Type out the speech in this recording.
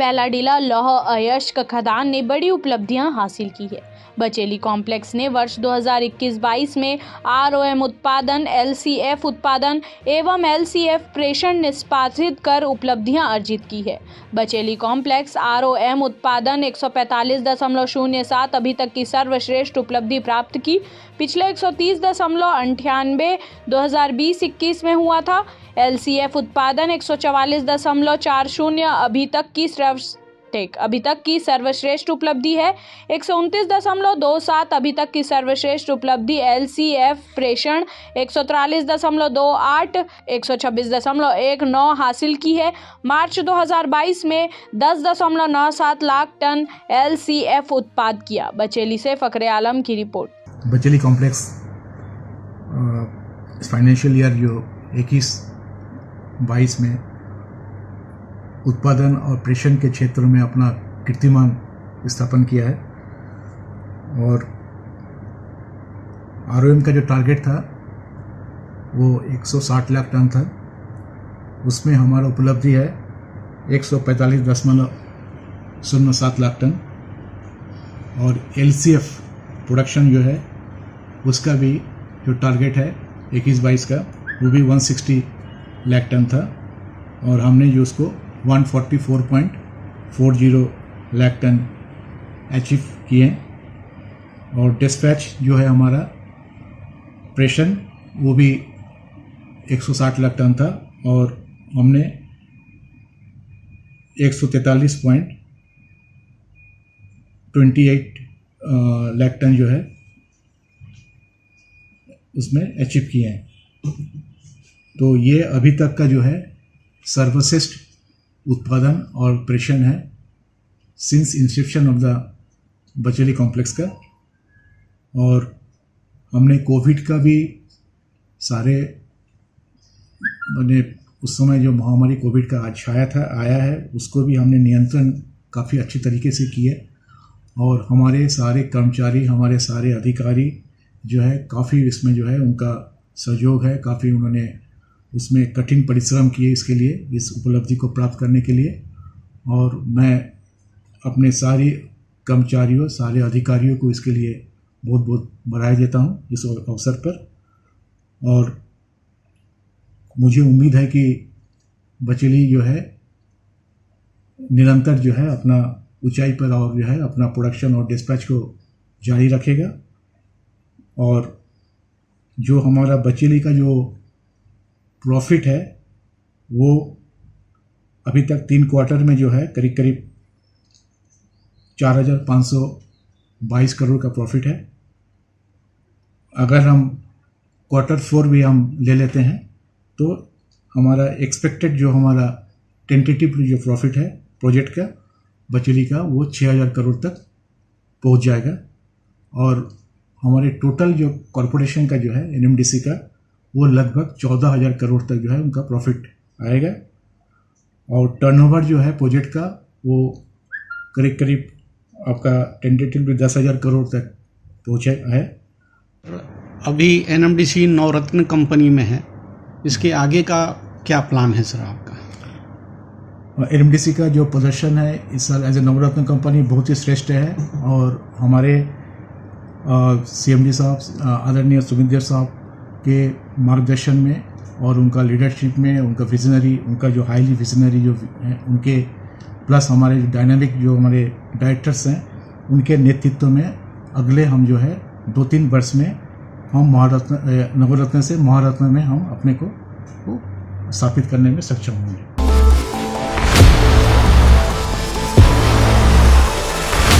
बेलाडीला लौह अयस्क खदान ने बड़ी उपलब्धियां हासिल की है। बचेली कॉम्प्लेक्स ने वर्ष 2021-22 में आरओएम उत्पादन, एलसीएफ उत्पादन एवं एलसीएफ प्रेषण निष्पादित कर उपलब्धियां अर्जित की है। बचेली कॉम्प्लेक्स आरओएम उत्पादन 145.07 अभी तक की सर्वश्रेष्ठ उपलब्धि प्राप्त की। पिछले 130.98 2020-21 में हुआ था। एलसीएफ उत्पादन 144.40 अभी तक की सर्वश्रेष्ठ उपलब्धि है। 129.27 अभी तक की सर्वश्रेष्ठ उपलब्धि एलसीएफ प्रेषण 143.28 126.19 हासिल की है। मार्च 2022 में 10.97 लाख टन एलसीएफ उत्पाद किया। बचेली से फखरे आलम की report. Bacheli complex financial year जो 21-22 में उत्पादन और प्रेषण के क्षेत्र में अपना कीर्तिमान स्थापन किया है और आरओएम का जो टारगेट था वो 160 लाख टन था। उसमें हमारा उपलब्धि है 145.07 लाख टन और एलसीएफ प्रोडक्शन जो है उसका भी जो टारगेट है 21-22 का वो भी 160 लाख टन था और हमने जो उसको 144.40 लाख टन अचीव किए और डिस्पैच जो है हमारा प्रेषण वो भी 160 लाख टन था और हमने 143.28 लाख टन जो है उसमें अचीव किए हैं। तो ये अभी तक का जो है सर्वश्रेष्ठ उत्पादन और प्रेषण है since Inception of the Bacheli complex का। और हमने कोविड का भी सारे मैंने उस समय जो महामारी कोविड का आज आया है उसको भी हमने नियंत्रण काफ़ी अच्छी तरीके से किए और हमारे सारे कर्मचारी, हमारे सारे अधिकारी जो है काफ़ी इसमें जो है उनका सहयोग है। काफ़ी उन्होंने उसमें कठिन परिश्रम किए इसके लिए, इस उपलब्धि को प्राप्त करने के लिए। और मैं अपने सारे कर्मचारियों, सारे अधिकारियों को इसके लिए बहुत बहुत बधाई देता हूँ इस अवसर पर। और मुझे उम्मीद है कि बचेली जो है निरंतर जो है अपना ऊंचाई पर और जो है अपना प्रोडक्शन और डिस्पैच को जारी रखेगा। और जो हमारा बचेली का जो प्रॉफिट है वो अभी तक 3 क्वार्टर में जो है करीब 4,522 करोड़ का प्रॉफिट है। अगर हम Q4 भी हम ले लेते हैं तो हमारा एक्सपेक्टेड जो हमारा टेंटेटिव जो प्रॉफिट है प्रोजेक्ट का बचेली का वो 6,000 करोड़ तक पहुंच जाएगा। और हमारे टोटल जो कॉरपोरेशन का जो है NMDC का वो लगभग 14,000 करोड़ तक जो है उनका प्रॉफिट आएगा। और टर्नओवर जो है प्रोजेक्ट का वो करीब आपका टेंटेटिवली 10,000 करोड़ तक पहुँचा है। अभी NMDC नवरत्न कंपनी में है, इसके आगे का क्या प्लान है सर आपका? NMDC का जो प्रदर्शन है इस साल एज ए नवरत्न कंपनी बहुत ही श्रेष्ठ है और हमारे CMD साहब आदरणीय सुमित साहब के मार्गदर्शन में और उनका लीडरशिप में, उनका विजनरी, उनका जो हाईली विजनरी जो है उनके प्लस हमारे जो डायनामिक जो हमारे डायरेक्टर्स हैं उनके नेतृत्व में अगले हम जो है 2-3 वर्ष में हम नवरत्न से महारत्न में हम अपने को स्थापित करने में सक्षम होंगे।